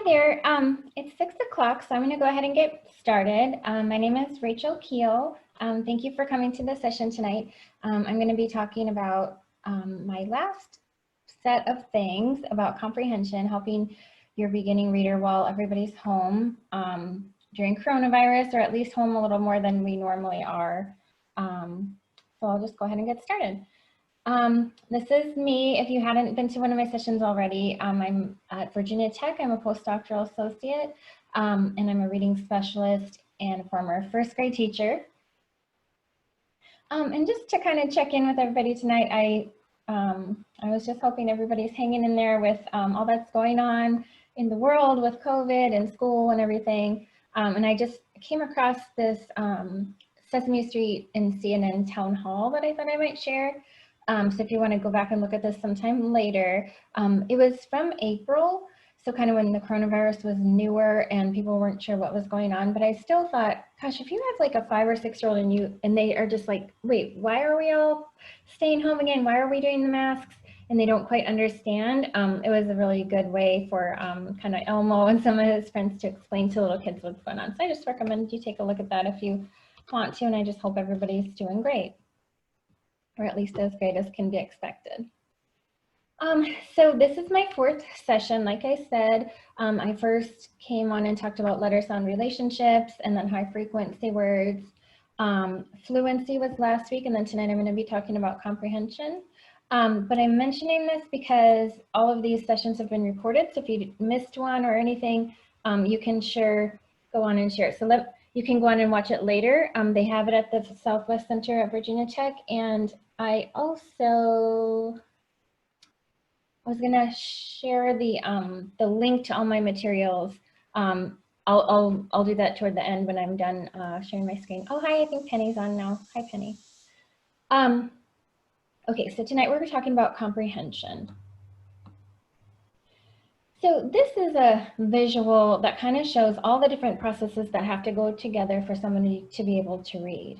there. It's 6 o'clock, so I'm going to go ahead and get started. My name is Rachel Keuhl. Thank you for coming to the session tonight. I'm going to be talking about my last set of things about comprehension, helping your beginning reader while everybody's home during coronavirus, or at least home a little more than we normally are. So I'll just go ahead and get started. This is me. If you hadn't been to one of my sessions already, I'm at Virginia Tech. I'm a postdoctoral associate, and I'm a reading specialist and former first grade teacher. And just to kind of check in with everybody tonight, I was just hoping everybody's hanging in there with all that's going on in the world with COVID and school and everything. And I just came across this Sesame Street and CNN town hall that I thought I might share. So if you want to go back and look at this sometime later, it was from April, so kind of when the coronavirus was newer and people weren't sure what was going on. But I still thought, gosh, if you have like a 5 or 6 year old and they are just like, wait, why are we all staying home again? Why are we doing the masks? And they don't quite understand. It was a really good way for kind of Elmo and some of his friends to explain to little kids what's going on. So I just recommend you take a look at that if you want to, and I just hope everybody's doing great, or at least as great as can be expected. So this is my 4th session. Like I said, I first came on and talked about letter sound relationships and then high frequency words. Fluency was last week, and then tonight I'm going to be talking about comprehension. But I'm mentioning this because all of these sessions have been recorded, so if you missed one or anything, you can sure go on and share it. So you can go on and watch it later. They have it at the Southwest Center at Virginia Tech, and I also was gonna share the link to all my materials. I'll do that toward the end when I'm done sharing my screen. Oh, hi, I think Penny's on now. Hi, Penny. Okay, so tonight we're talking about comprehension. So this is a visual that kind of shows all the different processes that have to go together for somebody to be able to read.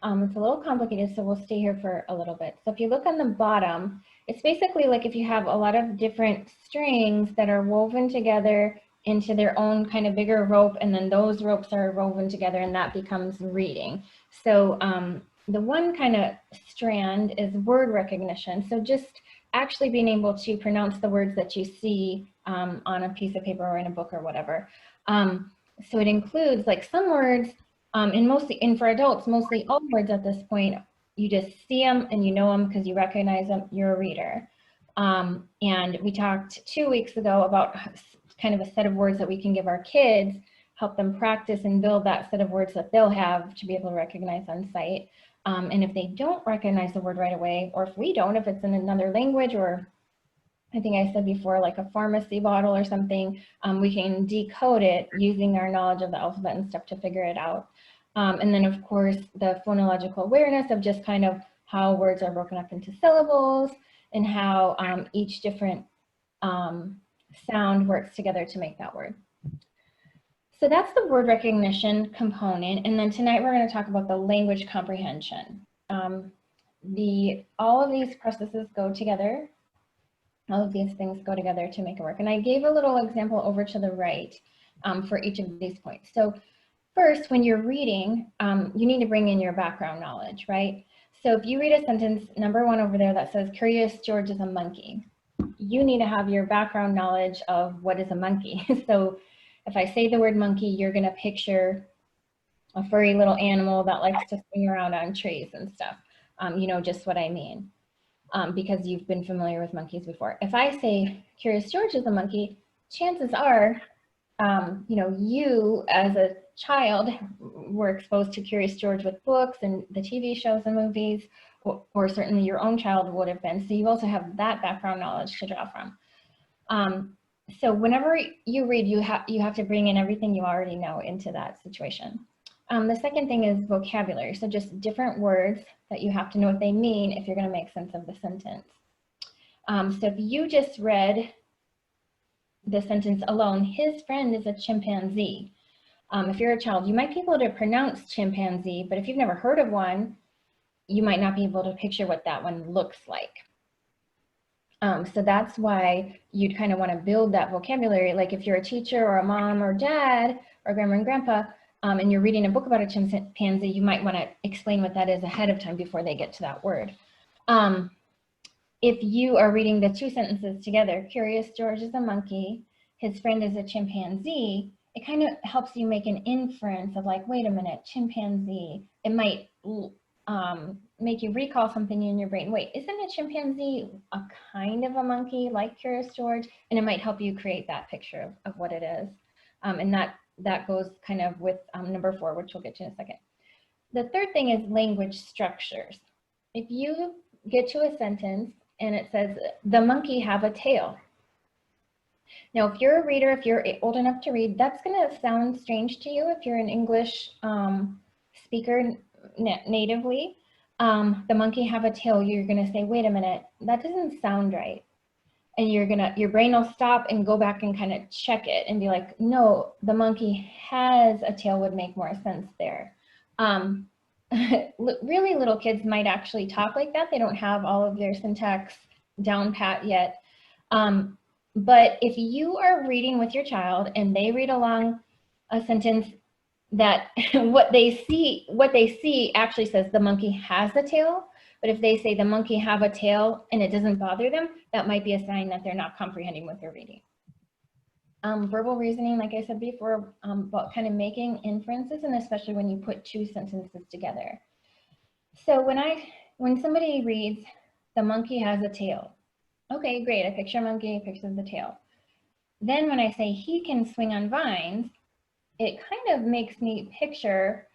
It's a little complicated, so we'll stay here for a little bit. So if you look on the bottom, it's basically like if you have a lot of different strings that are woven together into their own kind of bigger rope, and then those ropes are woven together, and that becomes reading. So the one kind of strand is word recognition. So just actually being able to pronounce the words that you see on a piece of paper or in a book or whatever. So it includes like some words, and for adults, mostly all words at this point, you just see them and you know them because you recognize them, you're a reader. And we talked 2 weeks ago about kind of a set of words that we can give our kids, help them practice and build that set of words that they'll have to be able to recognize on sight. And if they don't recognize the word right away, or if we don't, if it's in another language, or I think I said before, like a pharmacy bottle or something, we can decode it using our knowledge of the alphabet and stuff to figure it out. And then of course, the phonological awareness of just kind of how words are broken up into syllables and how each different sound works together to make that word. So that's the word recognition component. And then tonight we're going to talk about the language comprehension. All of these processes go together. All of these things go together to make it work. And I gave a little example over to the right for each of these points. So first, when you're reading, you need to bring in your background knowledge, right? So if you read a sentence, number 1 over there that says, Curious George is a monkey, you need to have your background knowledge of what is a monkey. So if I say the word monkey, you're going to picture a furry little animal that likes to swing around on trees and stuff. You know just what I mean, because you've been familiar with monkeys before. If I say Curious George is a monkey, chances are, you know, you as a child were exposed to Curious George with books and the TV shows and movies, or certainly your own child would have been. So you also have that background knowledge to draw from. So whenever you read, you have to bring in everything you already know into that situation. The second thing is vocabulary. So just different words that you have to know what they mean if you're going to make sense of the sentence. So if you just read the sentence alone, his friend is a chimpanzee. If you're a child, you might be able to pronounce chimpanzee, but if you've never heard of one, you might not be able to picture what that one looks like. So that's why you'd kind of want to build that vocabulary. Like if you're a teacher or a mom or dad or grandma and grandpa, and you're reading a book about a chimpanzee, you might want to explain what that is ahead of time before they get to that word. If you are reading the two sentences together, Curious George is a monkey, his friend is a chimpanzee, it kind of helps you make an inference of like, wait a minute, chimpanzee. It might make you recall something in your brain. Wait, isn't a chimpanzee a kind of a monkey like Curious George? And it might help you create that picture of what it is. And that goes kind of with number 4, which we'll get to in a second. The third thing is language structures. If you get to a sentence and it says, the monkey have a tail. Now, if you're a reader, if you're old enough to read, that's going to sound strange to you if you're an English speaker natively. The monkey have a tail, you're going to say, wait a minute, that doesn't sound right. And your brain will stop and go back and kind of check it and be like, no, the monkey has a tail would make more sense there. Really little kids might actually talk like that. They don't have all of their syntax down pat yet. But if you are reading with your child and they read along a sentence that what they see actually says the monkey has a tail, but if they say the monkey have a tail and it doesn't bother them, that might be a sign that they're not comprehending what they're reading. Verbal reasoning, like I said before, about kind of making inferences, and especially when you put two sentences together. So when somebody reads, the monkey has a tail. Okay, great, I picture a monkey, I picture the tail. Then when I say he can swing on vines, it kind of makes me picture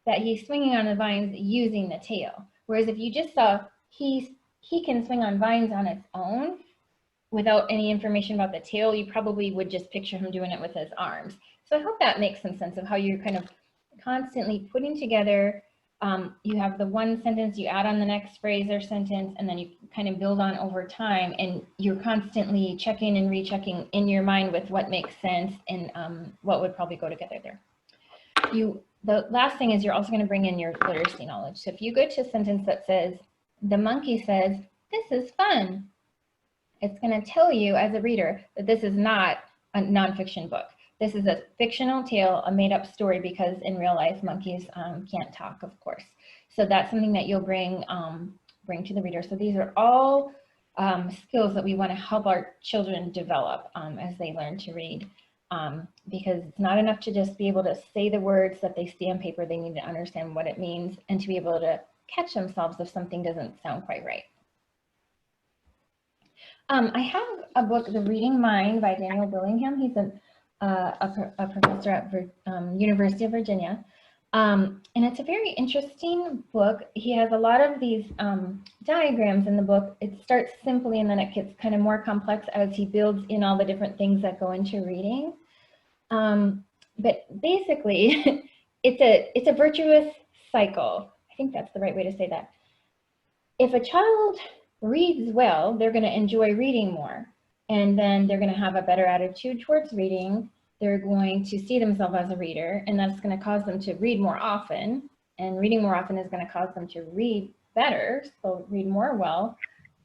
that he's swinging on the vines using the tail. Whereas if you just saw he can swing on vines on its own without any information about the tail, you probably would just picture him doing it with his arms. So I hope that makes some sense of how you're kind of constantly putting together. You have the one sentence, you add on the next phrase or sentence, and then you kind of build on over time, and you're constantly checking and rechecking in your mind with what makes sense and what would probably go together there. The last thing is you're also going to bring in your literacy knowledge. So if you go to a sentence that says, the monkey says, this is fun, it's going to tell you as a reader that this is not a nonfiction book. This is a fictional tale, a made-up story, because in real life, monkeys can't talk, of course. So that's something that you'll bring to the reader. So these are all skills that we want to help our children develop as they learn to read, because it's not enough to just be able to say the words that they see on paper. They need to understand what it means and to be able to catch themselves if something doesn't sound quite right. I have a book, The Reading Mind by Daniel Billingham. He's a professor at University of Virginia. And it's a very interesting book. He has a lot of these diagrams in the book. It starts simply and then it gets kind of more complex as he builds in all the different things that go into reading. But basically, it's a virtuous cycle. I think that's the right way to say that. If a child reads well, they're going to enjoy reading more. And then they're going to have a better attitude towards reading. They're going to see themselves as a reader, and that's going to cause them to read more often. And reading more often is going to cause them to read better, so read more well.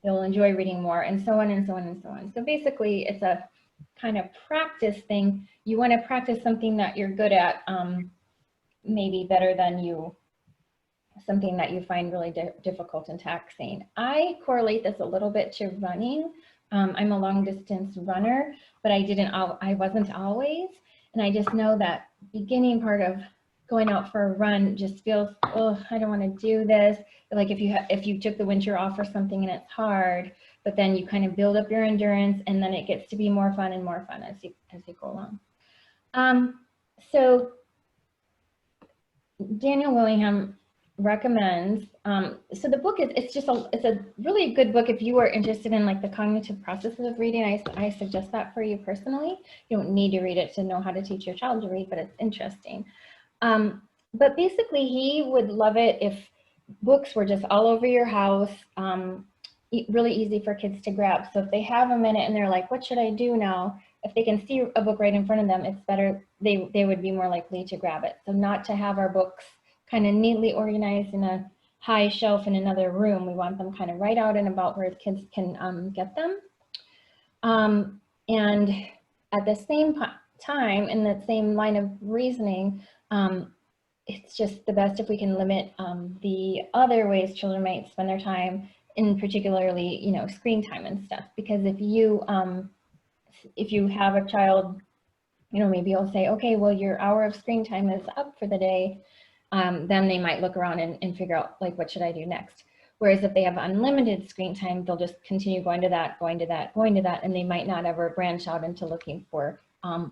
They'll enjoy reading more, and so on and so on and so on. So basically, it's a kind of practice thing. You want to practice something that you're good at, maybe better than something that you find really difficult and taxing. I correlate this a little bit to running. I'm a long distance runner, but I wasn't always. And I just know that beginning part of going out for a run just feels, oh, I don't want to do this. Like if you took the winter off or something and it's hard, but then you kind of build up your endurance and then it gets to be more fun and more fun as you go along. So Daniel Willingham recommends, so the book it's a really good book if you are interested in like the cognitive processes of reading. I suggest that for you personally. You don't need to read it to know how to teach your child to read, but it's interesting. But basically he would love it if books were just all over your house, really easy for kids to grab. So if they have a minute and they're like, what should I do now? If they can see a book right in front of them, it's better, they would be more likely to grab it. So not to have our books kind of neatly organized in a high shelf in another room. We want them kind of right out and about where kids can get them. And at the same time, in that same line of reasoning, it's just the best if we can limit the other ways children might spend their time, in particularly, you know, screen time and stuff. Because if you have a child, you know, maybe you'll say, okay, well, your hour of screen time is up for the day. Then they might look around and figure out, like, what should I do next? Whereas if they have unlimited screen time, they'll just continue going to that, and they might not ever branch out into looking for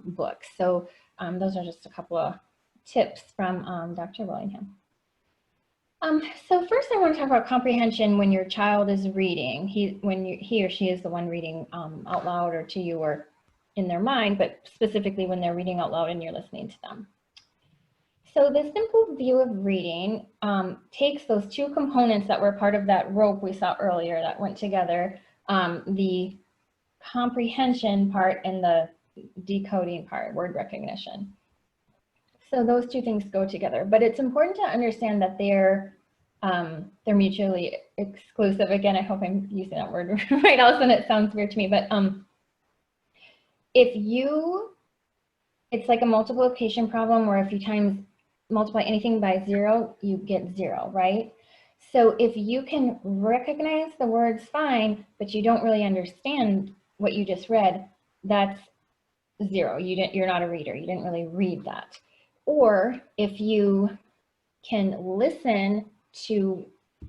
books. So those are just a couple of tips from Dr. Willingham. So first I want to talk about comprehension when your child is reading. He or she is the one reading out loud or to you or in their mind, but specifically when they're reading out loud and you're listening to them. So the simple view of reading takes those two components that were part of that rope we saw earlier that went together, the comprehension part and the decoding part, word recognition. So those two things go together, but it's important to understand that they're mutually exclusive. Again, I hope I'm using that word right, Allison, it sounds weird to me, but it's like a multiplication problem where if you multiply anything by 0, you get 0, right? So if you can recognize the words fine, but you don't really understand what you just read, that's 0. You're not a reader. You didn't really read that. Or if you can listen to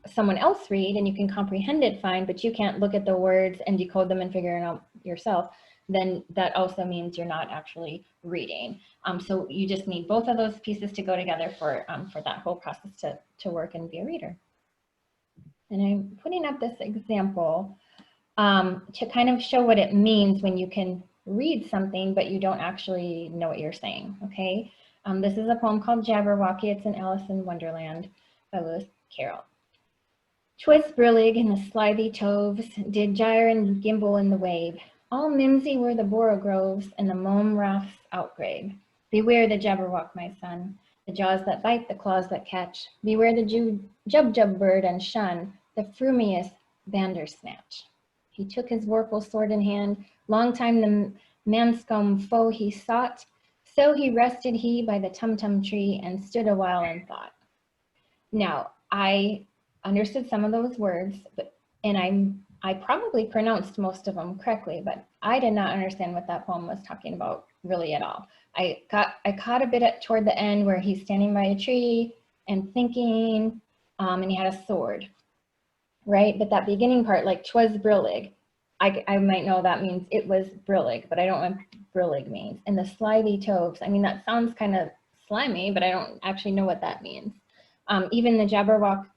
someone else read and you can comprehend it fine, but you can't look at the words and decode them and figure it out yourself, then that also means you're not actually reading. So you just need both of those pieces to go together for that whole process to work and be a reader. And I'm putting up this example to kind of show what it means when you can read something, but you don't actually know what you're saying, okay? This is a poem called Jabberwocky. It's in Alice in Wonderland by Lewis Carroll. "'Twas brillig in the slithy toves, did gyre and gimble in the wave. All mimsy were the borogoves, and the mome raths outgrabe. Beware the Jabberwock, my son, the jaws that bite, the claws that catch. Beware the jubjub bird, and shun the frumious bandersnatch. He took his vorpal sword in hand, long time the manscombe foe he sought. So he rested he by the tumtum tree, and stood a while in thought." Now, I understood some of those words, and I probably pronounced most of them correctly, but I did not understand what that poem was talking about really at all. I caught a bit toward the end where he's standing by a tree and thinking, and he had a sword, right? But that beginning part, like "'twas brillig," I might know that means it was brillig, but I don't know what brillig means. And the slithy toves, I mean, that sounds kind of slimy, but I don't actually know what that means. Even the Jabberwock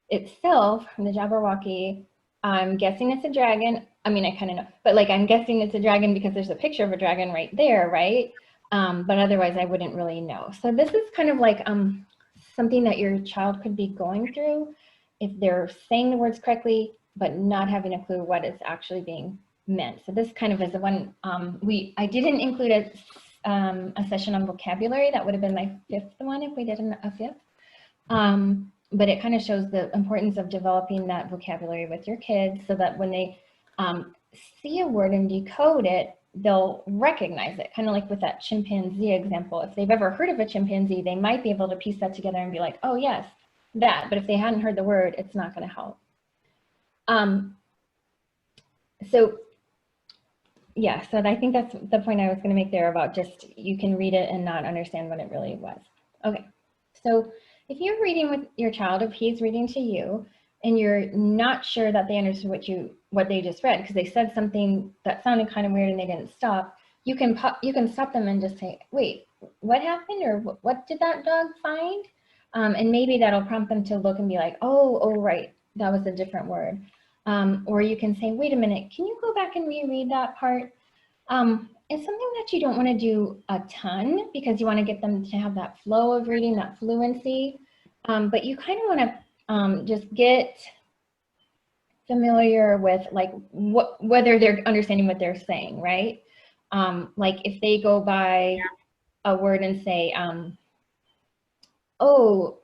itself, the Jabberwocky, I'm guessing it's a dragon. I mean, I kind of know, but like I'm guessing it's a dragon because there's a picture of a dragon right there, right? But otherwise I wouldn't really know. So this is kind of like something that your child could be going through if they're saying the words correctly, but not having a clue what is actually being meant. So this kind of is the one, I didn't include a session on vocabulary. That would have been my 5th one if we did a 5th. But it kind of shows the importance of developing that vocabulary with your kids so that when they see a word and decode it, they'll recognize it. Kind of like with that chimpanzee example. If they've ever heard of a chimpanzee, they might be able to piece that together and be like, oh yes, that. But if they hadn't heard the word, it's not going to help. So yeah, so I think that's the point I was going to make there about just you can read it and not understand what it really was. Okay, so if you're reading with your child, if he's reading to you, and you're not sure that they understood what they just read because they said something that sounded kind of weird and they didn't stop, you can stop them and just say, wait, what happened, or what did that dog find? And maybe that'll prompt them to look and be like, oh right, that was a different word. Or you can say, wait a minute, can you go back and reread that part? It's something that you don't want to do a ton because you want to get them to have that flow of reading, that fluency. But you kind of want to just get familiar with like whether they're understanding what they're saying, right? Like if they go by a word and say, oh,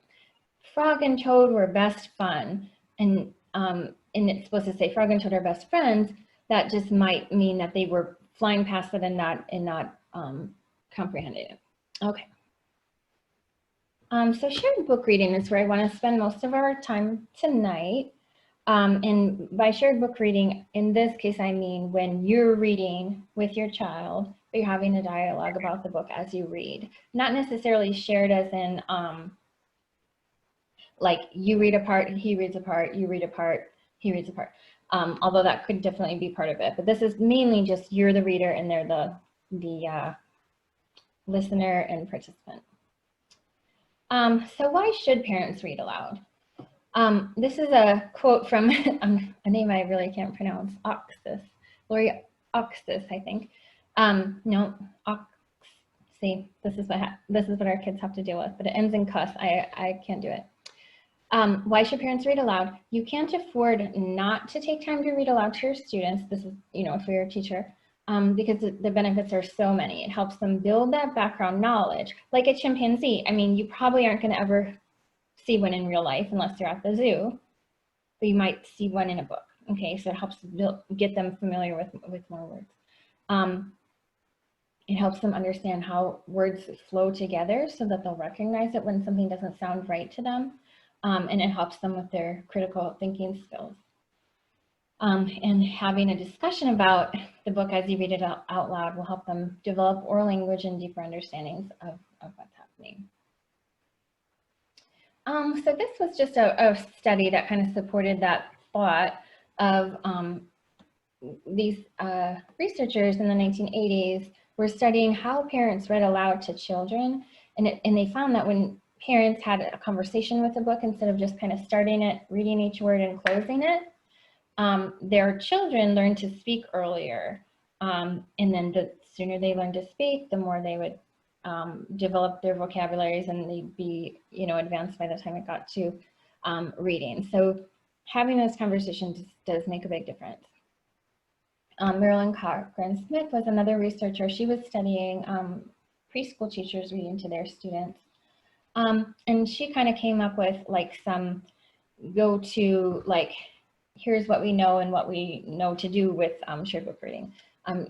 frog and toad were best fun, and it's supposed to say frog and toad are best friends, that just might mean that they were flying past it and not comprehending it. Okay. So shared book reading is where I want to spend most of our time tonight. And by shared book reading, in this case, I mean when you're reading with your child, but you're having a dialogue about the book as you read. Not necessarily shared as in like you read a part, he reads a part, you read a part, he reads a part. Although that could definitely be part of it. But this is mainly just you're the reader and they're the listener and participant. So why should parents read aloud? This is a quote from a name I really can't pronounce, Oxis, Lori Oxis, I think. No, see, this is what our kids have to deal with, but it ends in cuss. I can't do it. Why should parents read aloud? You can't afford not to take time to read aloud to your students. This is, if you're a teacher, because the benefits are so many. It helps them build that background knowledge. Like a chimpanzee, I mean, you probably aren't going to ever see one in real life unless you're at the zoo, but you might see one in a book. Okay, so it helps get them familiar with more words. It helps them understand how words flow together so that they'll recognize it when something doesn't sound right to them. And it helps them with their critical thinking skills. And having a discussion about the book as you read it out loud will help them develop oral language and deeper understandings of what's happening. So this was just a study that kind of supported that thought of these researchers in the 1980s were studying how parents read aloud to children. And they found that when parents had a conversation with the book, instead of just kind of starting it, reading each word and closing it, their children learned to speak earlier. And then the sooner they learned to speak, the more they would develop their vocabularies and they'd be, advanced by the time it got to reading. So having those conversations does make a big difference. Marilyn Cochran-Smith was another researcher. She was studying preschool teachers reading to their students. And she kind of came up with like some go-to, like, here's what we know and what we know to do with shared book reading.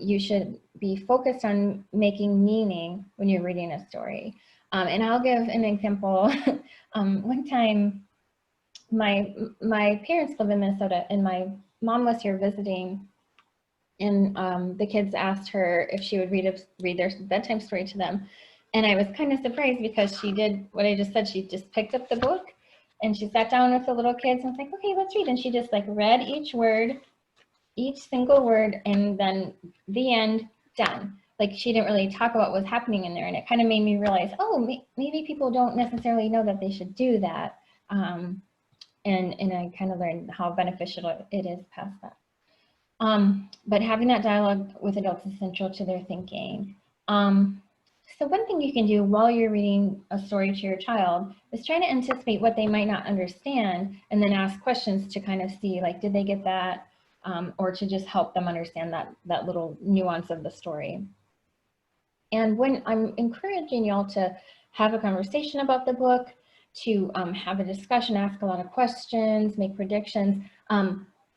You should be focused on making meaning when you're reading a story. And I'll give an example. One time, my parents live in Minnesota and my mom was here visiting, and the kids asked her if she would read their bedtime story to them. And I was kind of surprised because she did what I just said. She just picked up the book and she sat down with the little kids and was like, okay, let's read. And she just like read each word, each single word, and then the end, done. Like she didn't really talk about what was happening in there. And it kind of made me realize, oh, maybe people don't necessarily know that they should do that. And I kind of learned how beneficial it is past that. But having that dialogue with adults is central to their thinking. So one thing you can do while you're reading a story to your child is try to anticipate what they might not understand and then ask questions to kind of see, like, did they get that? Or to just help them understand that little nuance of the story. And when I'm encouraging y'all to have a conversation about the book, to have a discussion, ask a lot of questions, make predictions,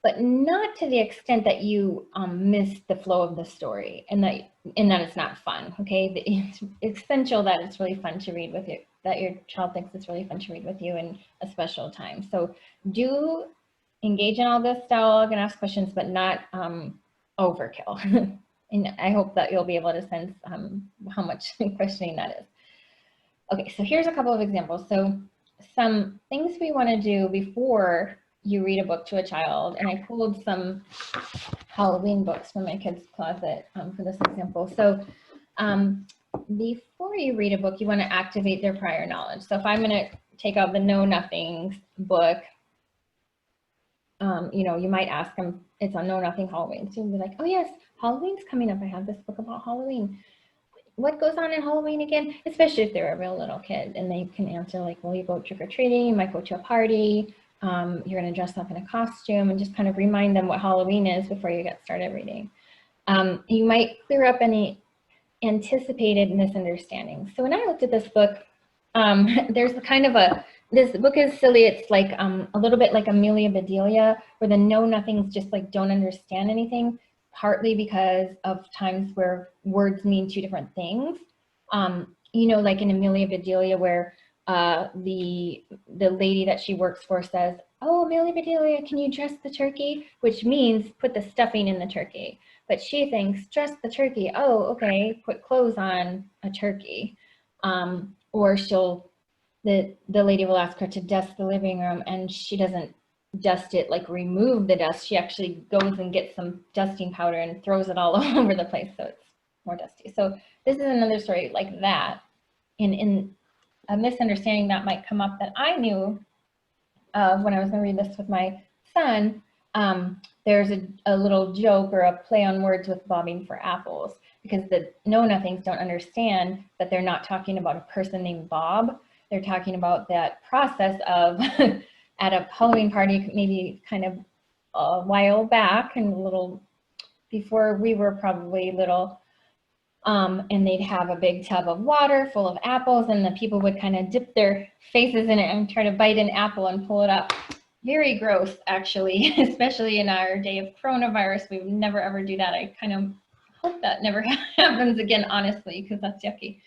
but not to the extent that you miss the flow of the story and that it's not fun, okay? It's essential that it's really fun to read with you, that your child thinks it's really fun to read with you in a special time. So do engage in all this dialogue and ask questions, but not overkill. And I hope that you'll be able to sense how much questioning that is. Okay, so here's a couple of examples. So some things we want to do before you read a book to a child, and I pulled some Halloween books from my kids' closet for this example. So before you read a book, you want to activate their prior knowledge. So if I'm going to take out the Know Nothings book, you might ask them, it's on Know Nothing Halloween. So you'll be like, oh yes, Halloween's coming up. I have this book about Halloween. What goes on in Halloween again? Especially if they're a real little kid and they can answer like, well, you go trick-or-treating, you might go to a party, you're going to dress up in a costume, and just kind of remind them what Halloween is before you get started reading. You might clear up any anticipated misunderstandings. So when I looked at this book, there's kind of this book is silly. It's like a little bit like Amelia Bedelia, where the know-nothings just like don't understand anything. partly because of times where words mean two different things. You know, like in Amelia Bedelia, where the lady that she works for says, "Oh, Amelia Bedelia, can you dress the turkey?" Which means put the stuffing in the turkey. But she thinks, dress the turkey. Oh, okay, put clothes on a turkey. Or the lady will ask her to dust the living room, and she doesn't dust it, like remove the dust. She actually goes and gets some dusting powder and throws it all over the place, so it's more dusty. So this is another story like that. In a misunderstanding that might come up that I knew of when I was going to read this with my son, there's a little joke or a play on words with bobbing for apples, because the know-nothings don't understand that they're not talking about a person named Bob. They're talking about that process of at a Halloween party, maybe kind of a while back and a little before we were probably little, and they'd have a big tub of water full of apples, and the people would kind of dip their faces in it and try to bite an apple and pull it up. Very gross, actually, especially in our day of coronavirus. We would never ever do that. I kind of hope that never happens again, honestly, because that's yucky.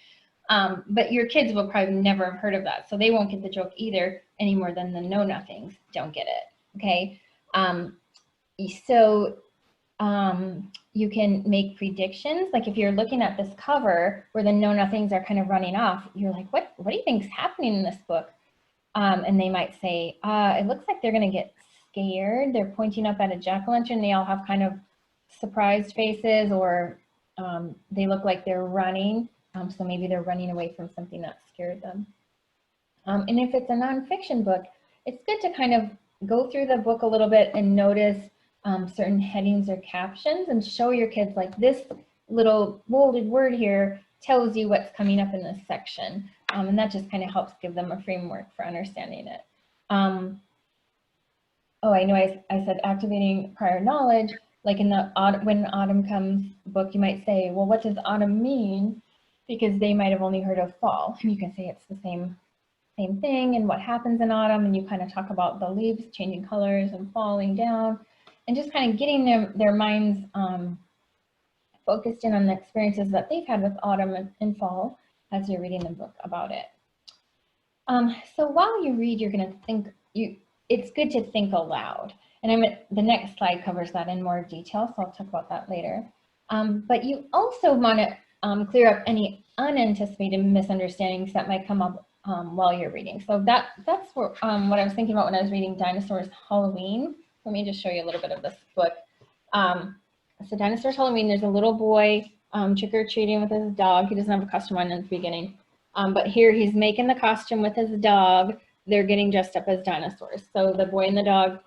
But your kids will probably never have heard of that, so they won't get the joke either, any more than the know-nothings don't get it, okay? You can make predictions. Like if you're looking at this cover where the know-nothings are kind of running off, you're like, what do you think is happening in this book? And they might say, it looks like they're going to get scared. They're pointing up at a jack-o'-lantern. They all have kind of surprised faces, or they look like they're running. So maybe they're running away from something that scared them. And if it's a nonfiction book, it's good to kind of go through the book a little bit and notice certain headings or captions, and show your kids, like, this little bolded word here tells you what's coming up in this section. And that just kind of helps give them a framework for understanding it. Oh, I know I said activating prior knowledge. Like in the When Autumn Comes book, you might say, well, what does autumn mean? Because they might have only heard of fall. And you can say it's the same thing, and what happens in autumn, and you kind of talk about the leaves changing colors and falling down, and just kind of getting their minds focused in on the experiences that they've had with autumn and fall as you're reading the book about it. So while you read, you're going to think, it's good to think aloud. And the next slide covers that in more detail, so I'll talk about that later. But you also want to clear up any unanticipated misunderstandings that might come up while you're reading. So that's what I was thinking about when I was reading Dinosaurs Halloween. Let me just show you a little bit of this book. So Dinosaurs Halloween, there's a little boy trick-or-treating with his dog. He doesn't have a costume on in the beginning. But here he's making the costume with his dog. They're getting dressed up as dinosaurs. So the boy and the dog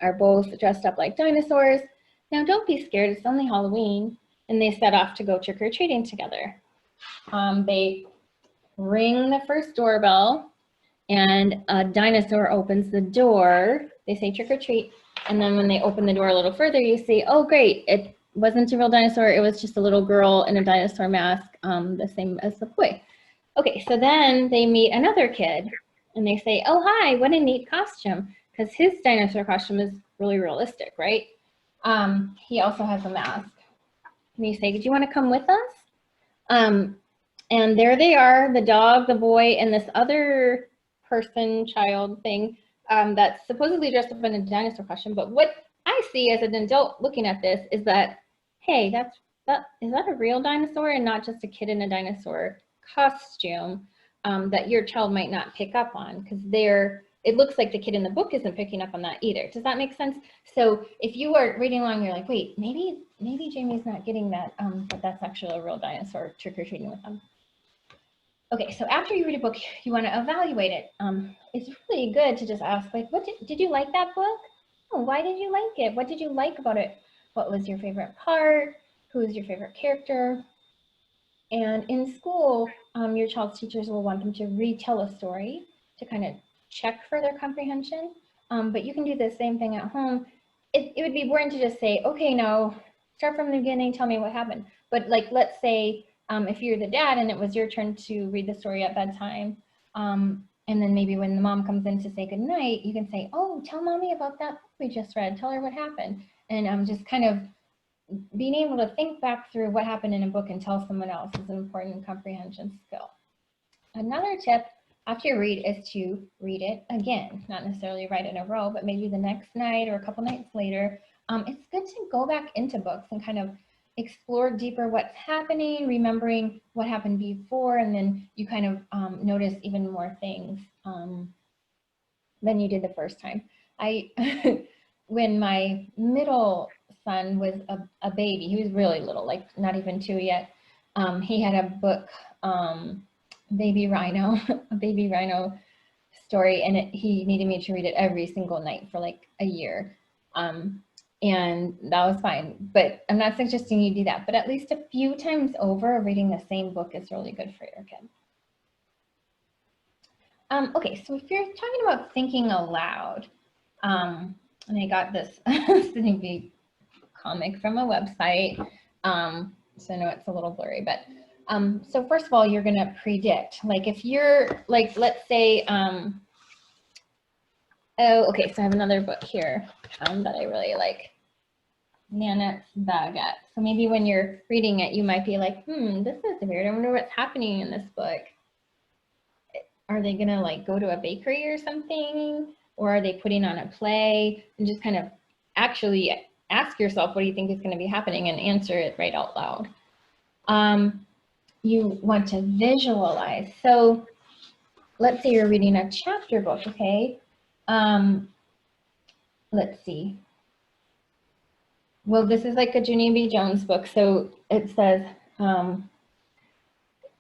are both dressed up like dinosaurs. Now don't be scared, it's only Halloween. And they set off to go trick-or-treating together. They ring the first doorbell, and a dinosaur opens the door. They say trick or treat, and then when they open the door a little further, you see, oh great, it wasn't a real dinosaur, it was just a little girl in a dinosaur mask, the same as the boy. Okay, so then they meet another kid, and they say, oh hi, what a neat costume, because his dinosaur costume is really realistic, right? He also has a mask. And you say, do you want to come with us? And there they are, the dog, the boy, and this other person, child thing that's supposedly dressed up in a dinosaur costume. But what I see as an adult looking at this is that, hey, is that a real dinosaur and not just a kid in a dinosaur costume that your child might not pick up on, because it looks like the kid in the book isn't picking up on that either. Does that make sense? So if you are reading along, you're like, wait, maybe Jamie's not getting that, but that's actually a real dinosaur trick-or-treating with them. Okay, so after you read a book, you want to evaluate it. It's really good to just ask, like, did you like that book? Oh, why did you like it? What did you like about it? What was your favorite part? Who is your favorite character? And in school, your child's teachers will want them to retell a story to kind of check for their comprehension. But you can do the same thing at home. It would be boring to just say, okay, now start from the beginning, tell me what happened. But like, let's say, if you're the dad and it was your turn to read the story at bedtime, and then maybe when the mom comes in to say goodnight, you can say, oh, tell mommy about that book we just read. Tell her what happened. And just kind of being able to think back through what happened in a book and tell someone else is an important comprehension skill. Another tip after you read is to read it again, not necessarily write in a row, but maybe the next night or a couple nights later. It's good to go back into books and kind of explore deeper what's happening, remembering what happened before, and then you kind of notice even more things than you did the first time. When my middle son was a baby, he was really little, like not even 2 yet, he had a book, Baby Rhino, a Baby Rhino story, and he needed me to read it every single night for like a year. And that was fine, but I'm not suggesting you do that, but at least a few times over, reading the same book is really good for your kid. Okay, so if you're talking about thinking aloud, and I got this Snippy comic from a website, so I know it's a little blurry, but so first of all, you're going to predict, like if you're like, let's say, oh, okay, so I have another book here that I really like, Nanette's Baguette. So maybe when you're reading it, you might be like, this is weird. I wonder what's happening in this book. Are they going to like go to a bakery or something? Or are they putting on a play? And just kind of actually ask yourself, what do you think is going to be happening, and answer it right out loud. You want to visualize. So let's say you're reading a chapter book, okay? Let's see. Well, this is like a Junie B. Jones book. So it says,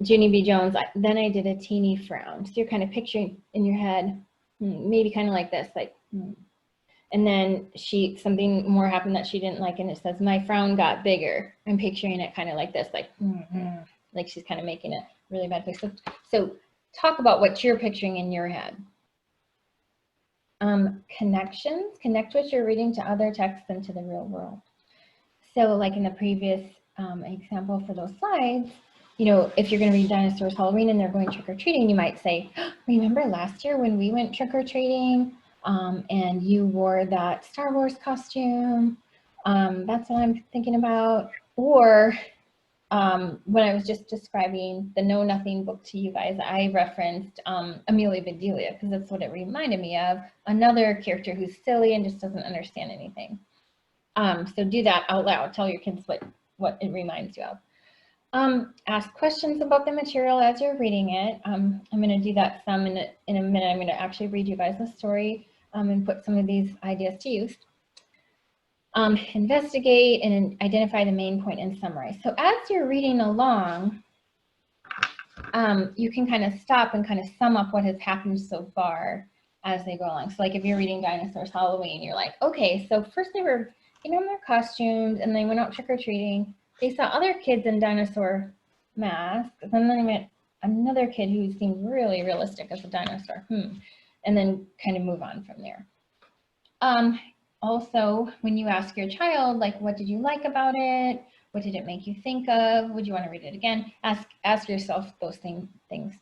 Junie B. Jones, then I did a teeny frown. So you're kind of picturing in your head, maybe kind of like this, like, and then something more happened that she didn't like, and it says, my frown got bigger. I'm picturing it kind of like this, like, like she's kind of making it really bad face. So talk about what you're picturing in your head. Connections, connect what you're reading to other texts and to the real world. So like in the previous example for those slides, you know, if you're going to read Dinosaurs Halloween and they're going trick-or-treating, you might say, remember last year when we went trick-or-treating and you wore that Star Wars costume? That's what I'm thinking about. Or when I was just describing the Know Nothing book to you guys, I referenced Amelia Bedelia because that's what it reminded me of, another character who's silly and just doesn't understand anything. So do that out loud. Tell your kids what it reminds you of. Ask questions about the material as you're reading it. I'm going to do that some in a minute. I'm going to actually read you guys a story and put some of these ideas to use. Investigate and identify the main point and summarize. So as you're reading along, you can kind of stop and kind of sum up what has happened so far as they go along. So like if you're reading Dinosaurs Halloween, you're like, okay, so first they were in their costumes and they went out trick-or-treating. They saw other kids in dinosaur masks, and then they met another kid who seemed really realistic as a dinosaur. And then kind of move on from there. Also, when you ask your child, like, what did you like about it? What did it make you think of? Would you want to read it again? Ask yourself those things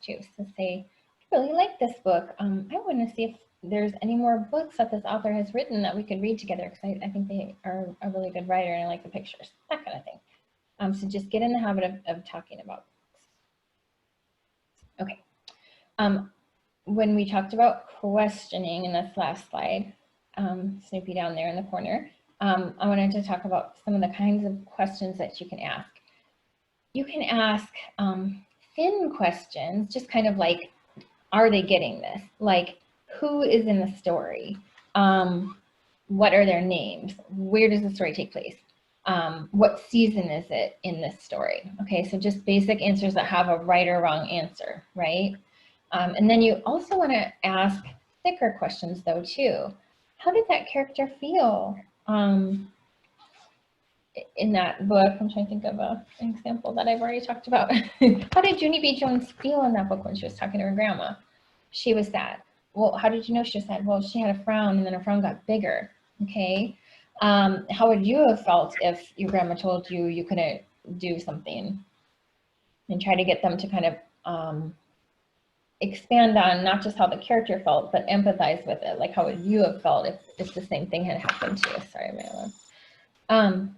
too. So say, I really like this book. I want to see if there's any more books that this author has written that we could read together, because I think they are a really good writer and I like the pictures, that kind of thing. So just get in the habit of talking about books. Okay. When we talked about questioning in this last slide, Snoopy down there in the corner, I wanted to talk about some of the kinds of questions that you can ask. You can ask thin questions, just kind of like, are they getting this? Like, who is in the story? What are their names? Where does the story take place? What season is it in this story? Okay, so just basic answers that have a right or wrong answer, right? And then you also want to ask thicker questions though too. How did that character feel in that book? I'm trying to think of an example that I've already talked about. How did Junie B. Jones feel in that book when she was talking to her grandma? She was sad. Well, how did you know she was sad? Well, she had a frown and then her frown got bigger, okay? How would you have felt if your grandma told you you couldn't do something? And try to get them to kind of expand on not just how the character felt, but empathize with it. Like, how would you have felt if the same thing had happened to you? Sorry, Marilyn.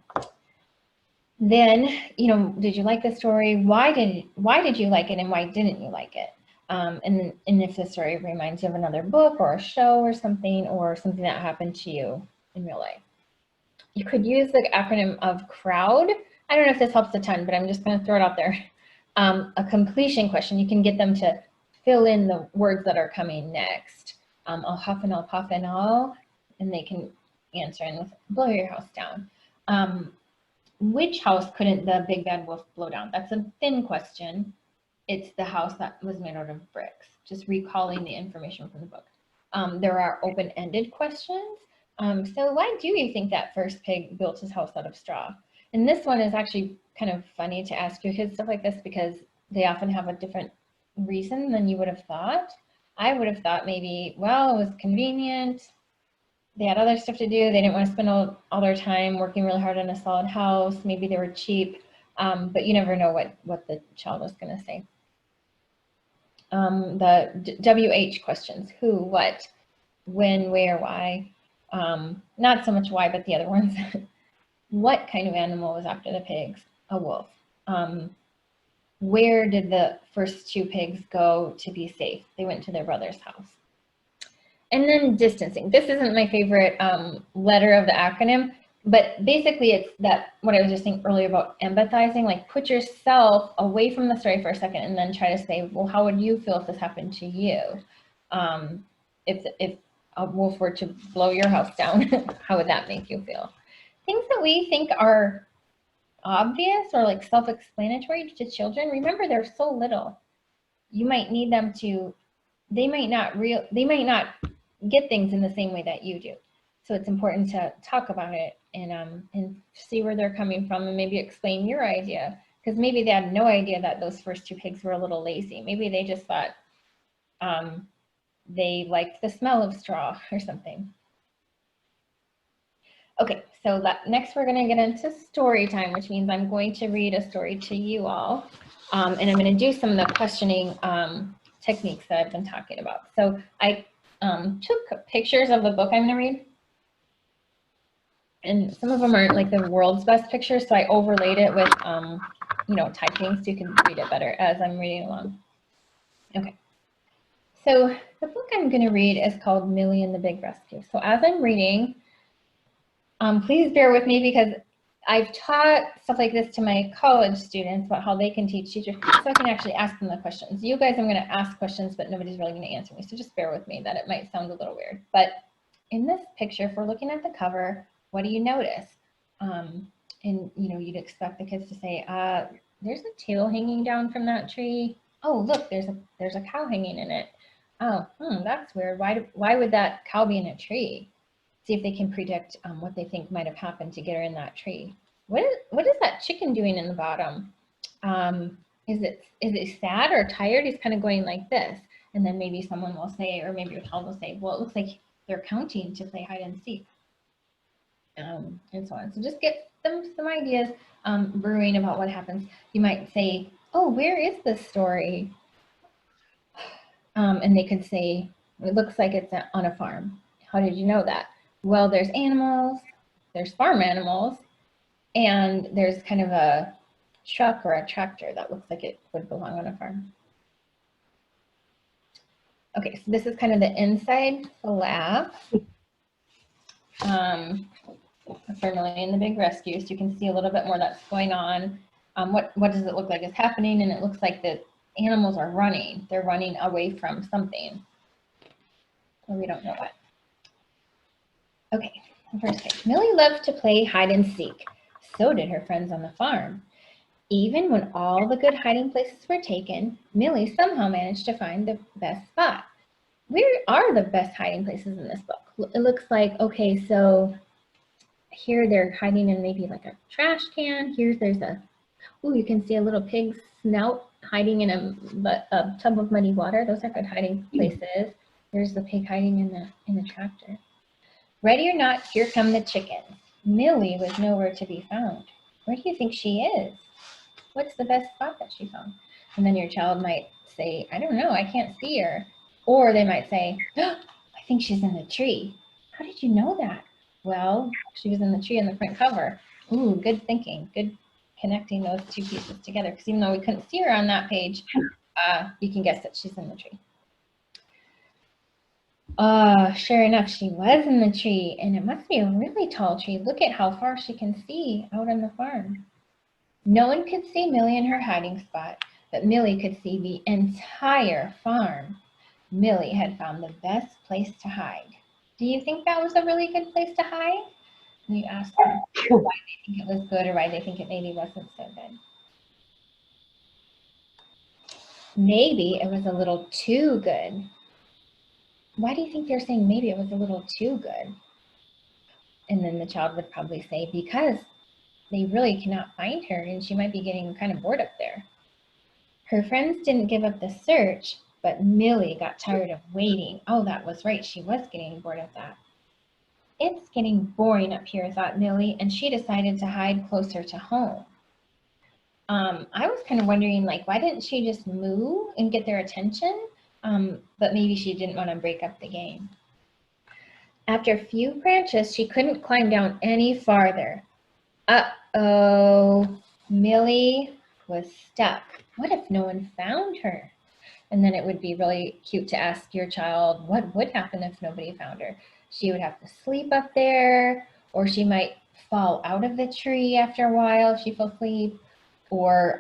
Then, you know, did you like the story? Why did you like it, and why didn't you like it? And if the story reminds you of another book or a show or something that happened to you in real life. You could use the acronym of CROWD. I don't know if this helps a ton, but I'm just going to throw it out there. A completion question. You can get them to fill in the words that are coming next. I'll huff and I'll puff and all, and they can answer in with blow your house down. Which house couldn't the big bad wolf blow down? That's a thin question. It's the house that was made out of bricks, just recalling the information from the book. There are open-ended questions. So why do you think that first pig built his house out of straw? And this one is actually kind of funny to ask your kids stuff like this because they often have a different reason than you would have thought. I would have thought maybe, well, it was convenient. They had other stuff to do. They didn't want to spend all their time working really hard on a solid house. Maybe they were cheap, but you never know what the child is going to say. The WH questions, who, what, when, where, why. Not so much why, but the other ones. What kind of animal was after the pigs? A wolf. Where did the first two pigs go to be safe? They went to their brother's house. And then distancing. This isn't my favorite letter of the acronym, but basically it's that what I was just saying earlier about empathizing, like put yourself away from the story for a second and then try to say, well, how would you feel if this happened to you? If a wolf were to blow your house down, how would that make you feel? Things that we think are obvious or like self-explanatory to children, remember they're so little. You might need them to, they might not get things in the same way that you do. So it's important to talk about it and see where they're coming from and maybe explain your idea. Because maybe they had no idea that those first two pigs were a little lazy. Maybe they just thought they liked the smell of straw or something. Okay, so next we're going to get into story time, which means I'm going to read a story to you all. And I'm going to do some of the questioning techniques that I've been talking about. So I took pictures of the book I'm going to read. And some of them aren't like the world's best pictures, so I overlaid it with, you know, typing so you can read it better as I'm reading along. Okay. So the book I'm going to read is called Millie and the Big Rescue. So as I'm reading, please bear with me because I've taught stuff like this to my college students about how they can teach teachers, so I can actually ask them the questions. You guys, I'm going to ask questions, but nobody's really going to answer me. So just bear with me that it might sound a little weird. But in this picture, if we're looking at the cover, what do you notice? And you know, you'd expect the kids to say, there's a tail hanging down from that tree. Oh, look, there's a cow hanging in it. Oh, that's weird. Why would that cow be in a tree? See if they can predict what they think might have happened to get her in that tree. What is that chicken doing in the bottom? Is it sad or tired? He's kind of going like this. And then maybe someone will say, or maybe your child will say, well, it looks like they're counting to play hide and seek. And so on. So just get them some ideas brewing about what happens. You might say, oh, where is this story? And they could say, it looks like it's on a farm. How did you know that? Well, there's animals, there's farm animals, and there's kind of a truck or a tractor that looks like it would belong on a farm. Okay, so this is kind of the inside lab for Millie and the Big Rescue. So you can see a little bit more that's going on. What does it look like is happening? And it looks like the animals are running. They're running away from something. Or we don't know what. Okay, first page. Millie loved to play hide and seek. So did her friends on the farm. Even when all the good hiding places were taken, Millie somehow managed to find the best spot. Where are the best hiding places in this book? It looks like, okay, so here they're hiding in maybe like a trash can. There's a, oh, you can see a little pig's snout hiding in a tub of muddy water. Those are good hiding places. There's the pig hiding in the tractor. Ready or not, here come the chickens. Millie was nowhere to be found. Where do you think she is? What's the best spot that she found? And then your child might say, I don't know, I can't see her. Or they might say, oh, I think she's in the tree. How did you know that? Well, she was in the tree in the front cover. Ooh, good thinking, good connecting those two pieces together, because even though we couldn't see her on that page, you can guess that she's in the tree. Sure enough, she was in the tree, and it must be a really tall tree. Look at how far she can see out on the farm. No one could see Millie in her hiding spot, but Millie could see the entire farm. Millie had found the best place to hide. Do you think that was a really good place to hide? And you ask them why they think it was good or why they think it maybe wasn't so good. Maybe it was a little too good. Why do you think they're saying maybe it was a little too good? And then the child would probably say, because they really cannot find her and she might be getting kind of bored up there. Her friends didn't give up the search, but Millie got tired of waiting. Oh, that was right. She was getting bored of that. It's getting boring up here, thought Millie, and she decided to hide closer to home. I was kind of wondering, like, why didn't she just move and get their attention? But maybe she didn't want to break up the game. After a few branches, she couldn't climb down any farther. Uh-oh, Millie was stuck. What if no one found her? And then it would be really cute to ask your child, what would happen if nobody found her? She would have to sleep up there, or she might fall out of the tree after a while if she fell asleep, or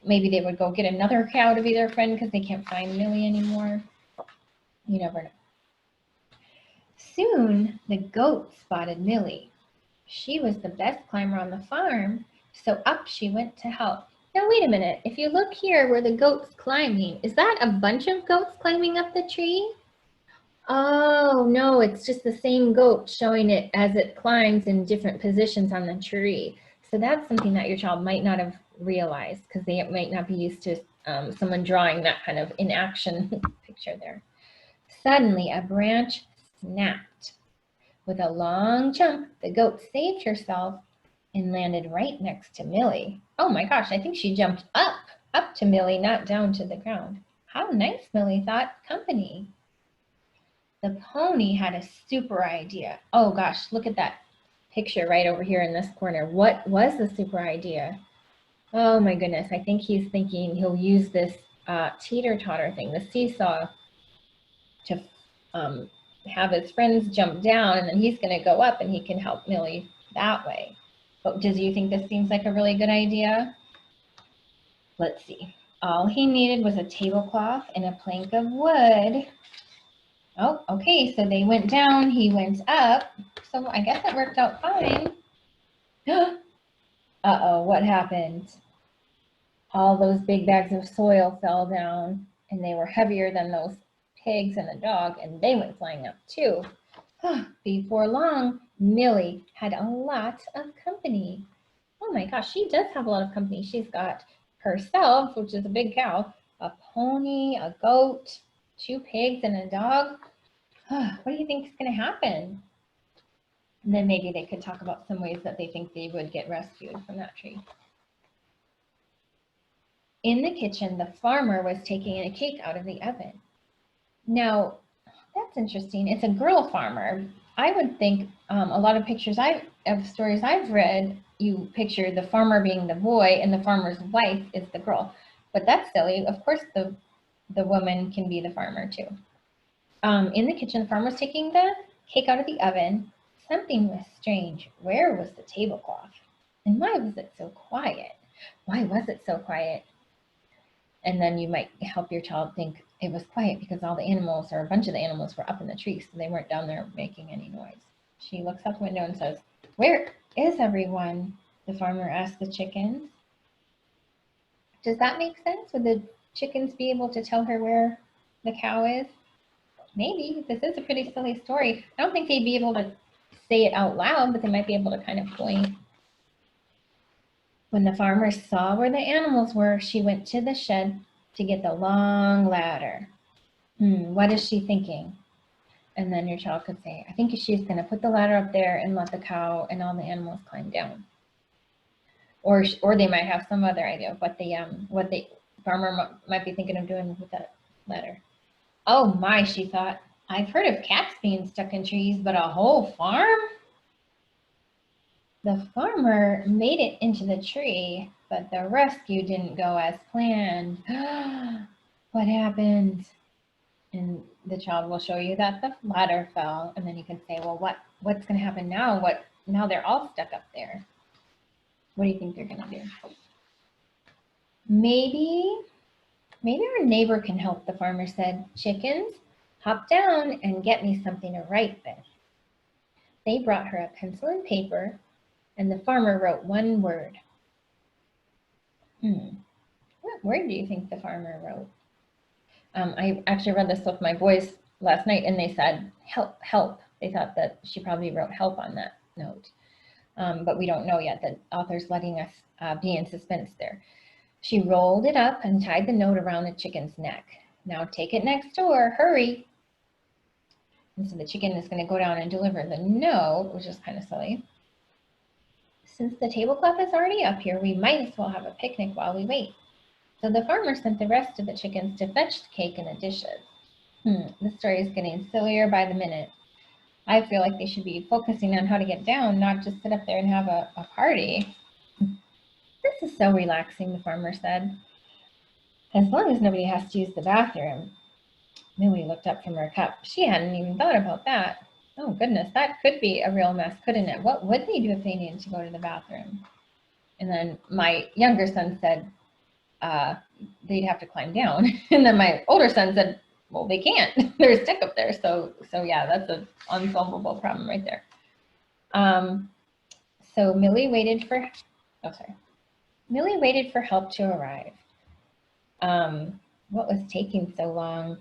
maybe they would go get another cow to be their friend because they can't find Millie anymore. You never know. Soon, the goat spotted Millie. She was the best climber on the farm, so up she went to help. Now, wait a minute. If you look here where the goat's climbing, is that a bunch of goats climbing up the tree? Oh, no, it's just the same goat showing it as it climbs in different positions on the tree. So that's something that your child might not have realized because they might not be used to someone drawing that kind of in action picture there. Suddenly, a branch snapped. With a long jump, the goat saved herself and landed right next to Millie. Oh my gosh, I think she jumped up to Millie, not down to the ground. How nice, Millie thought. Company. The pony had a super idea. Oh gosh, look at that picture right over here in this corner. What was the super idea? Oh my goodness, I think he's thinking he'll use this teeter-totter thing, the seesaw, to have his friends jump down, and then he's going to go up and he can help Millie that way. But do you think this seems like a really good idea? Let's see. All he needed was a tablecloth and a plank of wood. Oh, okay, so they went down, he went up. So I guess it worked out fine. Uh-oh, what happened? All those big bags of soil fell down, and they were heavier than those pigs and the dog, and they went flying up too. Before long, Millie had a lot of company. Oh my gosh, she does have a lot of company. She's got herself, which is a big cow, a pony, a goat, 2 pigs, and a dog. What do you think is going to happen? And then maybe they could talk about some ways that they think they would get rescued from that tree. In the kitchen, the farmer was taking a cake out of the oven. Now, that's interesting. It's a girl farmer. I would think a lot of pictures of stories I've read, you picture the farmer being the boy and the farmer's wife is the girl. But that's silly. Of course, the woman can be the farmer too. In the kitchen, the farmer was taking the cake out of the oven. Something was strange. Where was the tablecloth? And why was it so quiet? Why was it so quiet? And then you might help your child think it was quiet because all the animals, or a bunch of the animals, were up in the tree, so they weren't down there making any noise. She looks out the window and says, "Where is everyone?" The farmer asked the chickens. Does that make sense? Would the chickens be able to tell her where the cow is? Maybe. This is a pretty silly story. I don't think they'd be able to say it out loud, but they might be able to kind of point. When the farmer saw where the animals were, she went to the shed to get the long ladder. What is she thinking? And then your child could say, I think she's going to put the ladder up there and let the cow and all the animals climb down. Or they might have some other idea of what the farmer might be thinking of doing with that ladder. Oh my, she thought, I've heard of cats being stuck in trees, but a whole farm? The farmer made it into the tree, but the rescue didn't go as planned. What happened? And the child will show you that the ladder fell, and then you can say, well, what's going to happen now? Now they're all stuck up there. What do you think they're going to do? Maybe our neighbor can help, the farmer said. Chickens, hop down and get me something to write with. They brought her a pencil and paper, and the farmer wrote one word. What word do you think the farmer wrote? I actually read this with my boys last night, and they said help. They thought that she probably wrote help on that note. But we don't know yet. The author's letting us be in suspense there. She rolled it up and tied the note around the chicken's neck. Now take it next door, hurry. And so the chicken is going to go down and deliver the note, which is kind of silly. Since the tablecloth is already up here, we might as well have a picnic while we wait. So the farmer sent the rest of the chickens to fetch the cake and the dishes. This story is getting sillier by the minute. I feel like they should be focusing on how to get down, not just sit up there and have a party. This is so relaxing, the farmer said. As long as nobody has to use the bathroom. Millie looked up from her cup. She hadn't even thought about that. Oh goodness, that could be a real mess, couldn't it? What would they do if they needed to go to the bathroom? And then my younger son said they'd have to climb down. And then my older son said, well, they can't. They're stuck up there. So yeah, that's an unsolvable problem right there. So Millie waited for help to arrive. What was taking so long?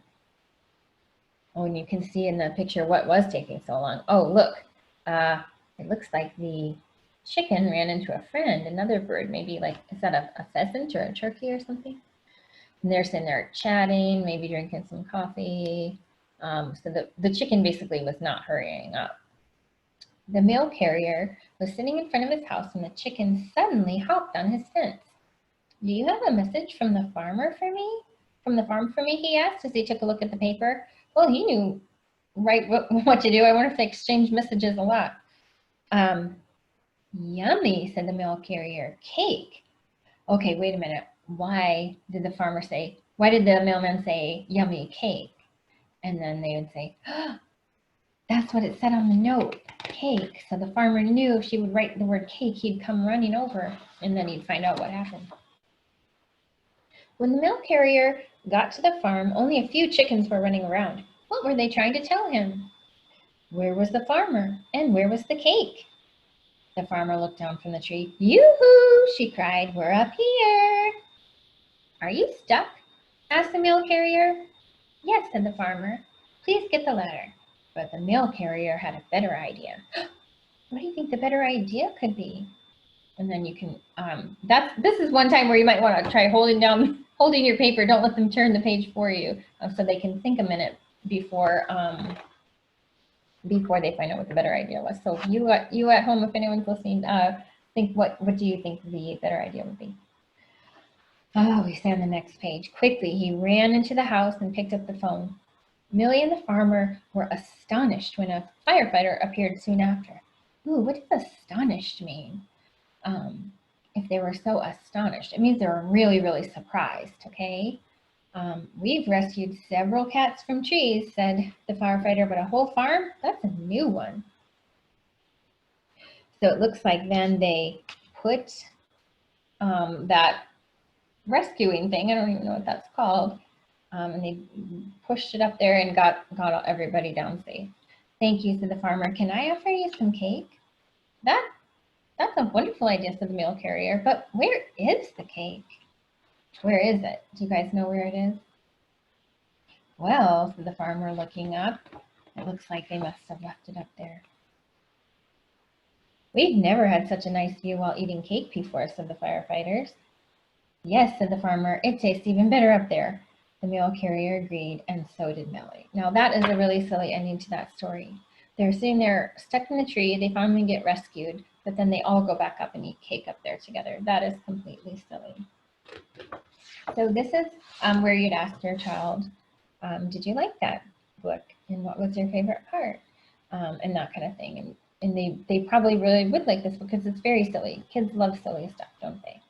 Oh, and you can see in the picture what was taking so long. Oh, look, it looks like the chicken ran into a friend, another bird, maybe like, is that a pheasant or a turkey or something? And they're sitting there chatting, maybe drinking some coffee. So the chicken basically was not hurrying up. The mail carrier was sitting in front of his house and the chicken suddenly hopped on his fence. Do you have a message from the farmer for me? From the farm for me, he asked as he took a look at the paper. Well, he knew right what to do. I wonder if they exchanged messages a lot. Yummy, said the mail carrier. Cake. Okay, wait a minute. Why did the mailman say yummy cake? And then they would say, oh, that's what it said on the note, cake. So the farmer knew if she would write the word cake, he'd come running over, and then he'd find out what happened. When the mail carrier got to the farm, only a few chickens were running around. What were they trying to tell him? Where was the farmer? And where was the cake? The farmer looked down from the tree. Yoo-hoo, she cried, we're up here. Are you stuck? Asked the mail carrier. Yes, said the farmer. Please get the ladder. But the mail carrier had a better idea. What do you think the better idea could be? And then you can, this is one time where you might want to try holding your paper. Don't let them turn the page for you, so they can think a minute before they find out what the better idea was. So you at home, if anyone's listening, think what do you think the better idea would be? Oh, we stay on the next page. Quickly, he ran into the house and picked up the phone. Millie and the farmer were astonished when a firefighter appeared soon after. Ooh, what does astonished mean? If they were so astonished, it means they were really, really surprised, okay? We've rescued several cats from trees, said the firefighter, but a whole farm? That's a new one. So it looks like then they put that rescuing thing, I don't even know what that's called, and they pushed it up there and got everybody down safe. Thank you, said the farmer. Can I offer you some cake? That's a wonderful idea, said the mail carrier, but where is the cake? Where is it? Do you guys know where it is? Well, said the farmer, looking up, it looks like they must have left it up there. We've never had such a nice view while eating cake before, said the firefighters. Yes, said the farmer, it tastes even better up there. The mail carrier agreed, and so did Millie. Now that is a really silly ending to that story. They're sitting there stuck in the tree, they finally get rescued, but then they all go back up and eat cake up there together. That is completely silly. So this is where you'd ask your child, did you like that book? And what was your favorite part? And that kind of thing. And and they probably really would like this because it's very silly. Kids love silly stuff, don't they?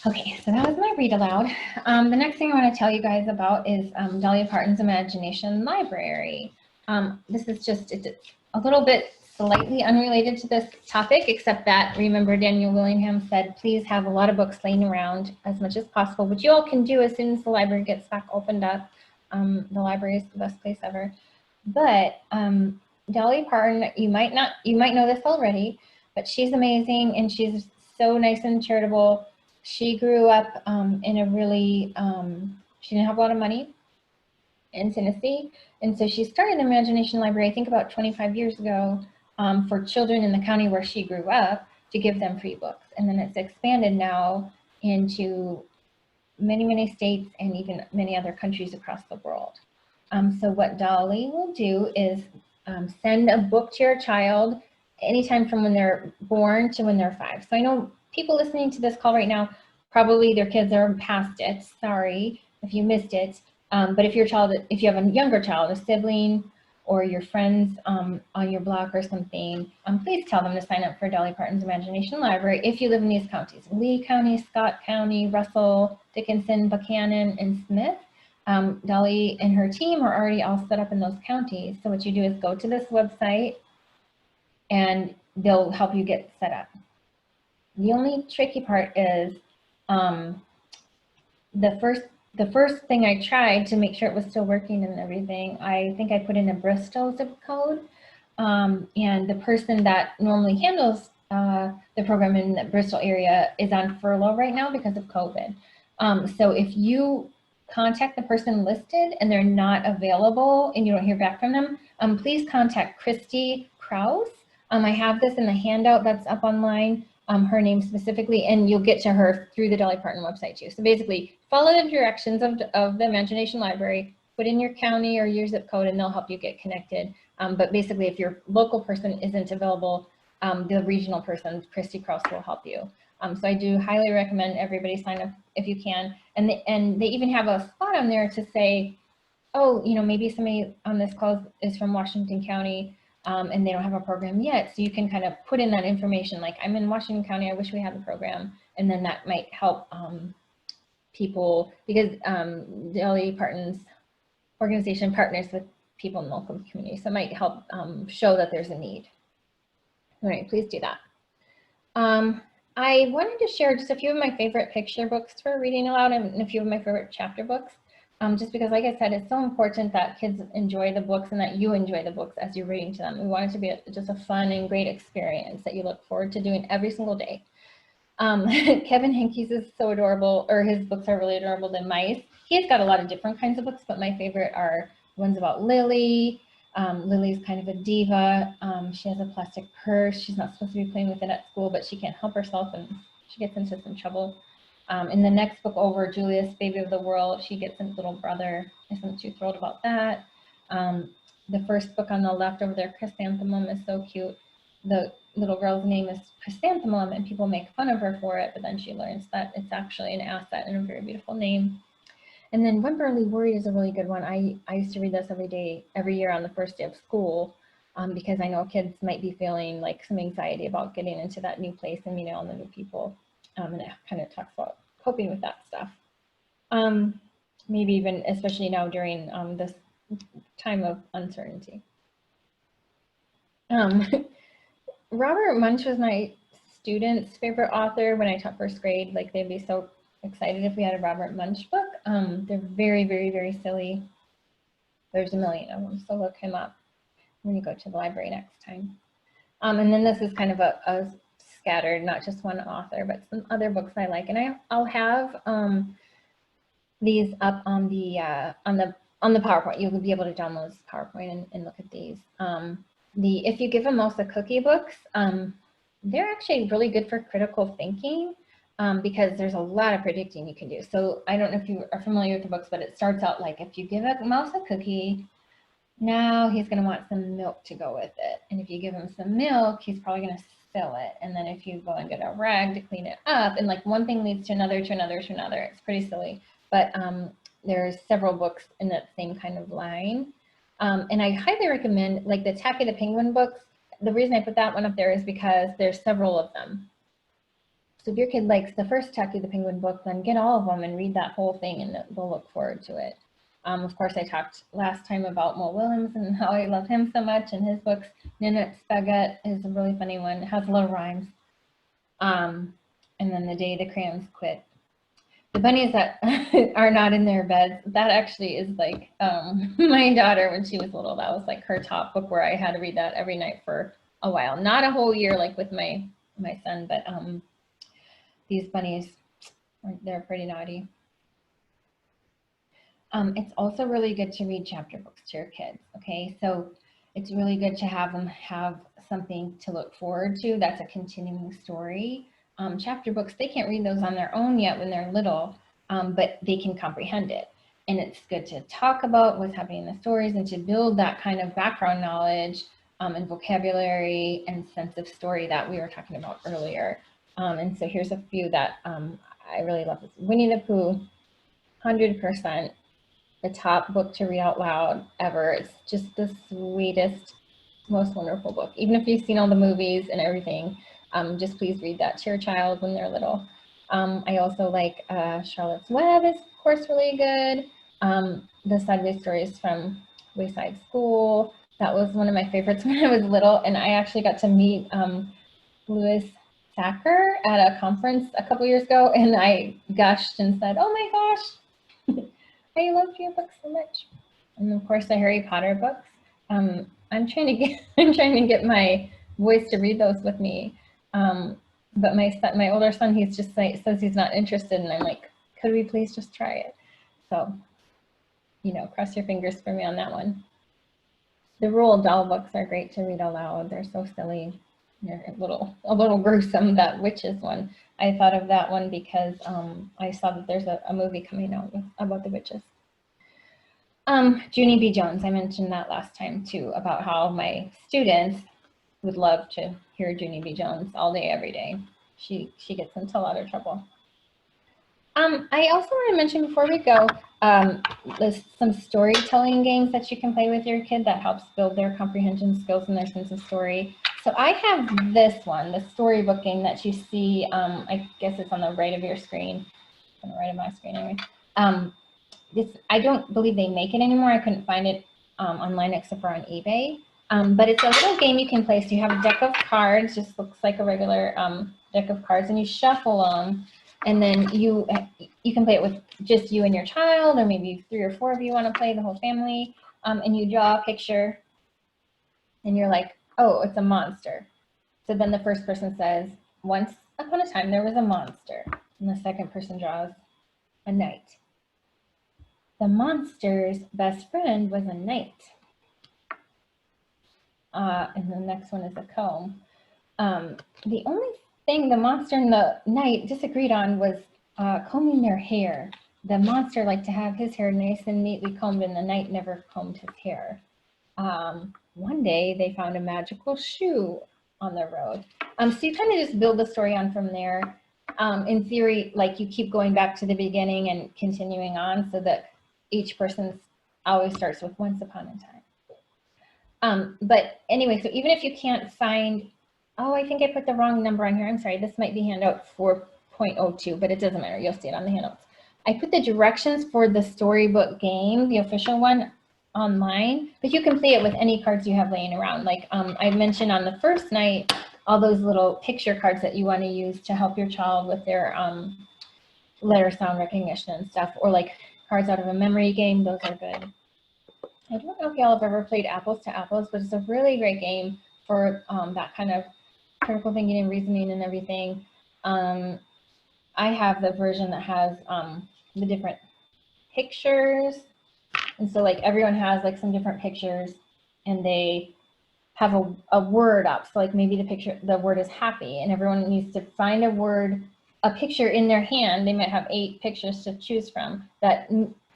Okay, so that was my read aloud. The next thing I want to tell you guys about is Dolly Parton's Imagination Library. This is just, it's a little bit slightly unrelated to this topic, except that, remember, Daniel Willingham said, please have a lot of books laying around as much as possible, which you all can do as soon as the library gets back opened up. The library is the best place ever. But Dolly Parton, you might know this already, but she's amazing and she's so nice and charitable. She grew up in a really, she didn't have a lot of money in Tennessee. And so she started the Imagination Library, I think about 25 years ago, for children in the county where she grew up to give them free books. And then it's expanded now into many, many states and even many other countries across the world. So what Dolly will do is send a book to your child anytime from when they're born to when they're 5. So I know people listening to this call right now, probably their kids are past it. Sorry if you missed it. But if you have a younger child, a sibling, or your friends on your block or something, please tell them to sign up for Dolly Parton's Imagination Library if you live in these counties: Lee County, Scott County, Russell, Dickinson, Buchanan, and Smith. Dolly and her team are already all set up in those counties. So what you do is go to this website and they'll help you get set up. The only tricky part is the first thing I tried to make sure it was still working and everything, I think I put in a Bristol zip code, and the person that normally handles the program in the Bristol area is on furlough right now because of COVID. So if you contact the person listed and they're not available and you don't hear back from them, please contact Christy Krause. I have this in the handout that's up online, her name specifically, and you'll get to her through the Dolly Parton website too. So basically, follow the directions of the Imagination Library, put in your county or your zip code, and they'll help you get connected. But basically, if your local person isn't available, the regional person, Christy Krause, will help you. So I do highly recommend everybody sign up if you can. And they even have a spot on there to say, oh, you know, maybe somebody on this call is from Washington County, and they don't have a program yet. So you can kind of put in that information, like, I'm in Washington County, I wish we had the program. And then that might help people, because Dolly Parton's organization partners with people in the local community. So it might help show that there's a need. All right, please do that. I wanted to share just a few of my favorite picture books for reading aloud and a few of my favorite chapter books. Just because, like I said, it's so important that kids enjoy the books and that you enjoy the books as you're reading to them. We want it to be just a fun and great experience that you look forward to doing every single day. Kevin Henkes is so adorable, or his books are really adorable. The mice. He's got a lot of different kinds of books, but my favorite are ones about Lily. Lily's kind of a diva. She has a plastic purse. She's not supposed to be playing with it at school, but she can't help herself and she gets into some trouble. In the next book over, Julius, Baby of the World, she gets a little brother. Isn't too thrilled about that. The first book on the left over there, Chrysanthemum, is so cute. The little girl's name is Chrysanthemum and people make fun of her for it, but then she learns that it's actually an asset and a very beautiful name. And then Whimperly Worried is a really good one. I used to read this every year on the first day of school, because I know kids might be feeling like some anxiety about getting into that new place and meeting all the new people. And it kind of talks about coping with that stuff. Maybe even, especially now during this time of uncertainty. Robert Munsch was my students' favorite author when I taught first grade. Like, they'd be so excited if we had a Robert Munsch book. They're very, very, very silly. There's a million of them, so look him up when you go to the library next time. And then this is kind of a scattered, not just one author, but some other books I like. And I'll have these up on the PowerPoint. You'll be able to download this PowerPoint and look at these. The If You Give a Mouse a Cookie books, they're actually really good for critical thinking, because there's a lot of predicting you can do. So I don't know if you are familiar with the books, but it starts out like, if you give a mouse a cookie, now he's going to want some milk to go with it. And if you give him some milk, he's probably going to spill it. And then if you go and get a rag to clean it up, and like one thing leads to another, to another, to another. It's pretty silly. But there's several books in that same kind of line. And I highly recommend like the Tacky the Penguin books. The reason I put that one up there is because there's several of them. So if your kid likes the first Tacky the Penguin book, then get all of them and read that whole thing, and they'll look forward to it. Of course, I talked last time about Mo Willems and how I love him so much, and his books. Ninette Spagat is a really funny one. It has a lot of rhymes. And then The Day the Crayons Quit. The bunnies that are not in their beds, that actually is like my daughter when she was little. That was like her top book where I had to read that every night for a while. Not a whole year like with my son, but these bunnies, they're pretty naughty. It's also really good to read chapter books to your kids, okay? So it's really good to have them have something to look forward to that's a continuing story. Chapter books, they can't read those on their own yet when they're little, but they can comprehend it. And it's good to talk about what's happening in the stories and to build that kind of background knowledge and vocabulary and sense of story that we were talking about earlier. And so here's a few that I really love. Winnie the Pooh, 100%. The top book to read out loud ever. It's just the sweetest, most wonderful book. Even if you've seen all the movies and everything, just please read that to your child when they're little. I also like Charlotte's Web is, of course, really good. The Sideways Stories from Wayside School. That was one of my favorites when I was little, and I actually got to meet Louis Sacker at a conference a couple years ago, and I gushed and said, "Oh my gosh, I love your books so much." And of course, the Harry Potter books. I'm trying to get my boys to read those with me. But my older son, he's just like, says he's not interested, and I'm like, could we please just try it? So, you know, cross your fingers for me on that one. The Roald Dahl books are great to read aloud. They're so silly. They're a little gruesome. That witches one. I thought of that one because I saw that there's a movie coming out about the witches. Junie B. Jones, I mentioned that last time too, about how my students would love to hear Junie B. Jones all day, every day. She gets into a lot of trouble. I also want to mention before we go, there's some storytelling games that you can play with your kid that helps build their comprehension skills and their sense of story. So I have this one, the storybook game that you see, I guess it's on the right of your screen, on the right of my screen anyway. I don't believe they make it anymore. I couldn't find it online except for on eBay. But it's a little game you can play. So you have a deck of cards, just looks like a regular deck of cards, and you shuffle them. And then you can play it with just you and your child, or maybe 3 or 4 of you want to play, the whole family. And you draw a picture, and you're like, oh, it's a monster. So then the first person says, once upon a time there was a monster. And the second person draws a knight. The monster's best friend was a knight. And the next one is a comb. The only thing the monster and the knight disagreed on was combing their hair. The monster liked to have his hair nice and neatly combed, and the knight never combed his hair. One day they found a magical shoe on the road. So you kind of just build the story on from there. In theory, like you keep going back to the beginning and continuing on so that each person always starts with once upon a time. But anyway, so even if you can't find, oh, I think I put the wrong number on here. I'm sorry, this might be handout 4.02, but it doesn't matter. You'll see it on the handouts. I put the directions for the storybook game, the official one, online, but you can play it with any cards you have laying around. Like I mentioned on the first night, all those little picture cards that you want to use to help your child with their letter sound recognition and stuff, or like cards out of a memory game, those are good. I don't know if y'all have ever played Apples to Apples, but it's a really great game for that kind of critical thinking and reasoning and everything. I have the version that has the different pictures. And so like everyone has like some different pictures and they have a word up. So like maybe the word is happy, and everyone needs to find a word, a picture in their hand. They might have 8 pictures to choose from that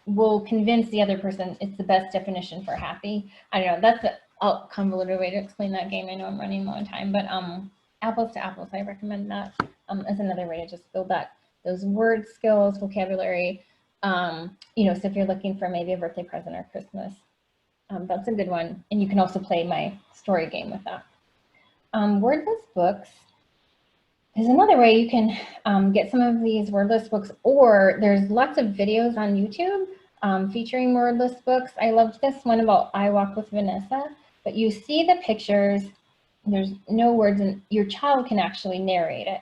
will convince the other person it's the best definition for happy. I don't know, that's a convoluted way to explain that game. I know I'm running low on time, but Apples to Apples, I recommend that as another way to just build those word skills, vocabulary. You know, so if you're looking for maybe a birthday present or Christmas That's a good one. And you can also play my story game with that. Wordless books is another way you can get some of these wordless books, or there's lots of videos on YouTube featuring wordless books. I loved this one about I Walk with Vanessa, but you see the pictures, there's no words, and your child can actually narrate it.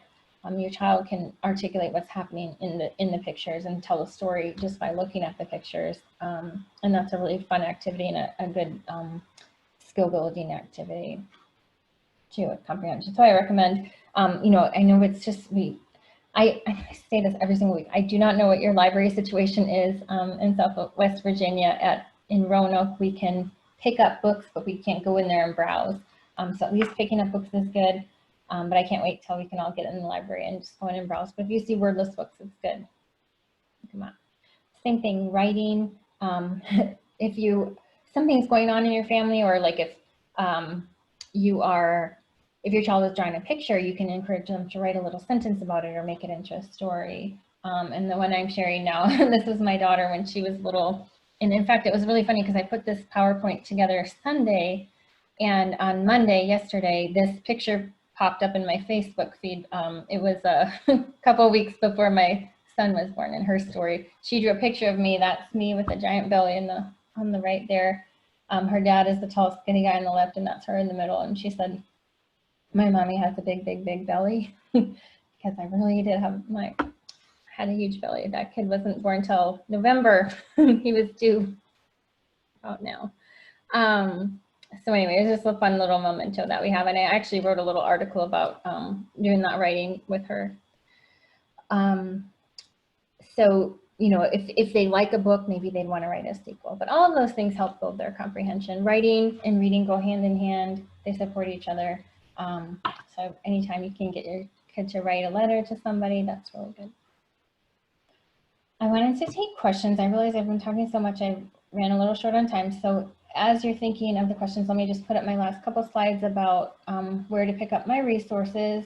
Your child can articulate what's happening in the pictures and tell a story just by looking at the pictures. And that's a really fun activity and a good skill building activity too with comprehension. So I recommend, you know, I know it's just I say this every single week. I do not know what your library situation is in Southwest Virginia. In Roanoke, we can pick up books, but we can't go in there and browse. So at least picking up books is good. But I can't wait till we can all get in the library and just go in and browse. But if you see wordless books, it's good. Come on. Same thing, writing. If something's going on in your family, or like if if your child is drawing a picture, you can encourage them to write a little sentence about it or make it into a story. And the one I'm sharing now, this is my daughter when she was little. And in fact, it was really funny because I put this PowerPoint together Sunday, and on Monday, yesterday, this picture popped up in my Facebook feed. It was a couple weeks before my son was born, and her story. She drew a picture of me. That's me with a giant belly on the right there. Her dad is the tall, skinny guy on the left, and that's her in the middle. And she said, my mommy has a big, big, big belly because I really did had a huge belly. That kid wasn't born till November. He was due out now. So anyway, it's just a fun little memento that we have. And I actually wrote a little article about doing that writing with her. So, you know, if they like a book, maybe they'd want to write a sequel. But all of those things help build their comprehension. Writing and reading go hand in hand. They support each other. So anytime you can get your kid to write a letter to somebody, that's really good. I wanted to take questions. I realize I've been talking so much, I ran a little short on time. So as you're thinking of the questions, let me just put up my last couple slides about where to pick up my resources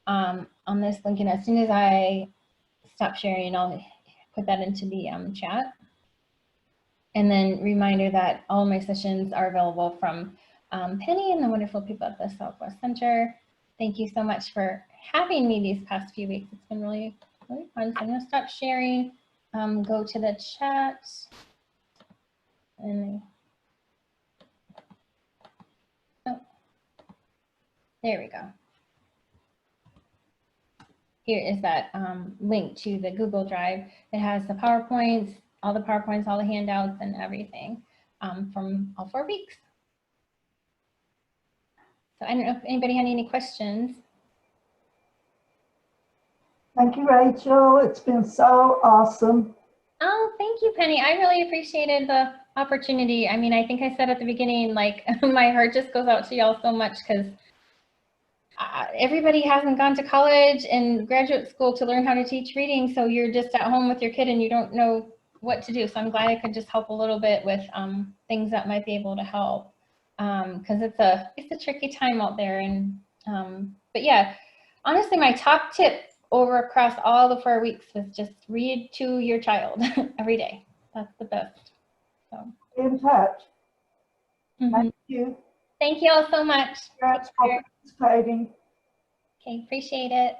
on this link. And as soon as I stop sharing, I'll put that into the chat. And then reminder that all my sessions are available from Penny and the wonderful people at the Southwest Center. Thank you so much for having me these past few weeks. It's been really, really fun. So I'm going to stop sharing, go to the chat. And oh, there we go. Here is that link to the Google Drive. It has the PowerPoints, all the handouts and everything from all 4 weeks. So I don't know if anybody had any questions. Thank you, Rachel. It's been so awesome. Oh, thank you, Penny. I really appreciated the opportunity. I mean, I think I said at the beginning, like, my heart just goes out to y'all so much because everybody hasn't gone to college and graduate school to learn how to teach reading. So you're just at home with your kid and you don't know what to do. So I'm glad I could just help a little bit with things that might be able to help. Because it's a tricky time out there. And but yeah, honestly, my top tip across all the 4 weeks was just read to your child every day. That's the best. So In touch. Thank you. Thank you all so much. Congrats for participating. Okay, appreciate it.